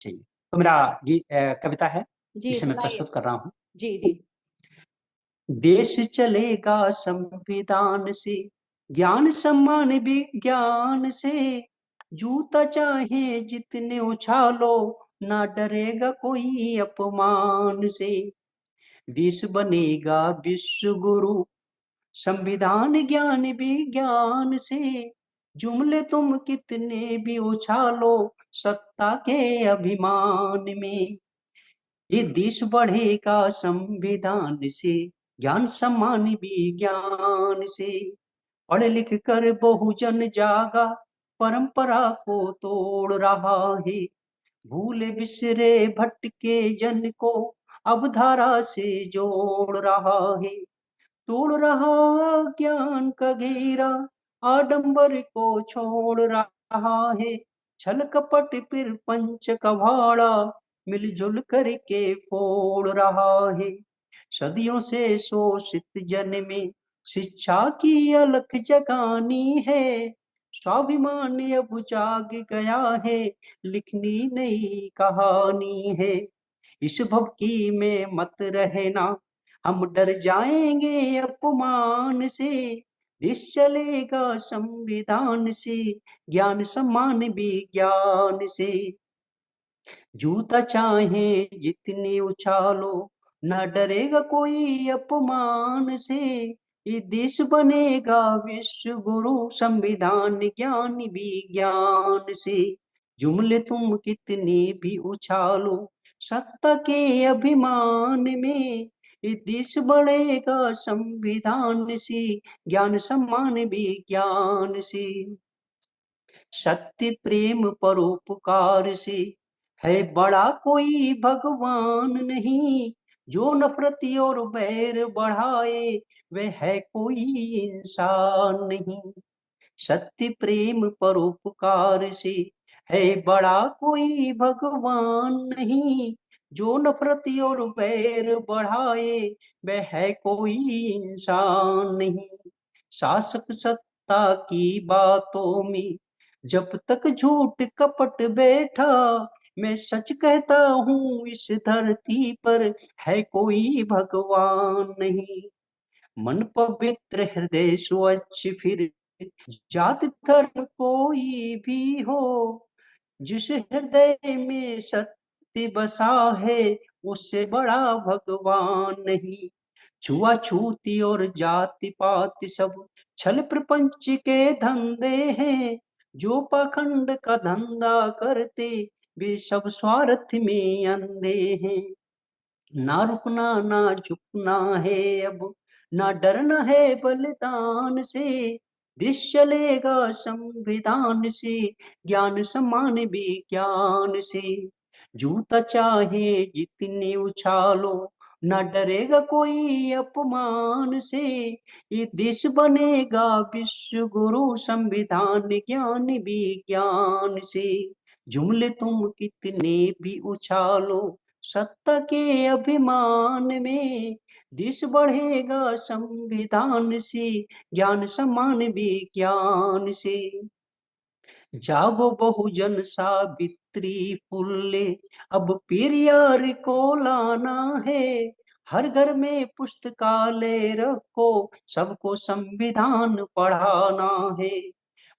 जी, तो मेरा ये कविता है, जी, जिसे मैं सुनाइए। प्रस्तुत कर रहा हूँ। जी, जी। देश चलेगा संविधान से, ज्ञान सम्मान विज्ञान से, जूता चाहे जितने उछालो, ना डरेगा कोई अपमान से। देश बनेगा विश्व गुरु, संविधान ज्ञान विज्ञान से, जुमले तुम कितने भी उछालो, सत्ता के अभिमान में। ये देश बढ़ेगा संविधान से, ज्ञान सम्मान विज्ञान से। पढ़ लिख कर बहुजन जागा, परंपरा को तोड़ रहा है। भूले बिसरे भटके जन को, अब धारा से जोड़ रहा है। तोड़ रहा ज्ञान का घेरा, आडंबर को छोड़ रहा है। छल कपट फिर पंच कभाड़ा, मिलजुल करके फोड़ रहा है। सदियों से शोषित जन में शिक्षा की अलख जगानी है। स्वाभिमान अब जाग गया है, लिखनी नई कहानी है। इस भवकी में मत रहना, हम डर जाएंगे अपमान से। देश चलेगा संविधान से, ज्ञान सम्मान विज्ञान से। जूता चाहे जितनी उछालो, न डरेगा कोई अपमान से। ये देश बनेगा विश्व गुरु, संविधान ज्ञान विज्ञान से। जुमले तुम कितने भी उछालो, सत्ता के अभिमान में। ये देश बढ़ेगा संविधान से, ज्ञान सम्मान विज्ञान से। सत्य प्रेम परोपकार से, है बड़ा कोई भगवान नहीं। जो नफरत और बैर बढ़ाए, वह है कोई इंसान नहीं। सत्य प्रेम परोपकार से, है बड़ा कोई भगवान नहीं। जो नफरत और बैर बढ़ाए, वह है कोई इंसान नहीं। शासक सत्ता की बातों में जब तक झूठ कपट बैठा, मैं सच कहता हूँ इस धरती पर है कोई भगवान नहीं। मन पवित्र हृदय स्वच्छ फिर, जात धर्म कोई भी हो। जिस हृदय में सत्य बसा है, उससे बड़ा भगवान नहीं। छुआछूती और जाति पात सब छल प्रपंच के धंधे हैं। जो पाखंड का धंधा करते, वे सब स्वार्थ में अंधे हैं। ना रुकना ना झुकना है अब, ना डरना है बलिदान से। देश चलेगा संविधान से, ज्ञान सम्मान विज्ञान से। जूता चाहे जितने उछालो, ना डरेगा कोई अपमान से। ये देश बनेगा विश्व गुरु, संविधान ज्ञान विज्ञान से। जुमले तुम कितने भी उछालो, सत्ता के अभिमान में। देश बढ़ेगा संविधान से, ज्ञान सम्मान विज्ञान से। जागो बहुजन सावित्री फुल्ले, अब पेरियार को लाना है। हर घर में पुस्तकालय रखो, सबको संविधान पढ़ाना है।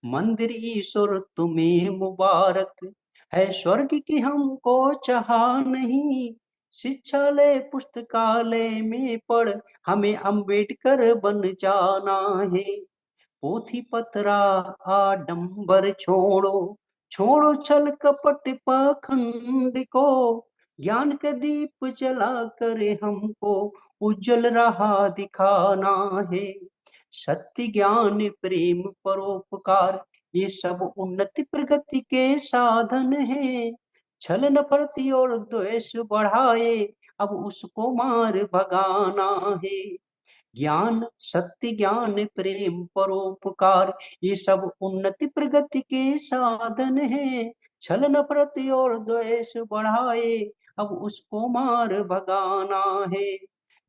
मंदिर ईश्वर तुम्हें मुबारक, है स्वर्ग की हमको चाह नहीं। शिक्षालय पुस्तकालय में पढ़, हमें अंबेडकर बन जाना है। पोथी पतरा आडंबर छोड़ो, छोड़ो छल कपट पाखंड को। ज्ञान के दीप जला कर हमको उज्जवल राह दिखाना है। सत्य ज्ञान प्रेम परोपकार, ये सब उन्नति प्रगति के साधन है। छल नफरत और द्वेष बढ़ाए, अब उसको मार भगाना है। ज्ञान सत्य ज्ञान प्रेम परोपकार, ये सब उन्नति प्रगति के साधन है। छल नफरत और द्वेष बढ़ाए, अब उसको मार भगाना है।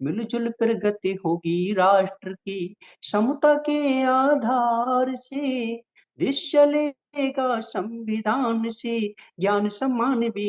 मिलजुल प्रगति होगी राष्ट्र की, समता के आधार से। देश चलेगा संविधान से, ज्ञान सम्मान भी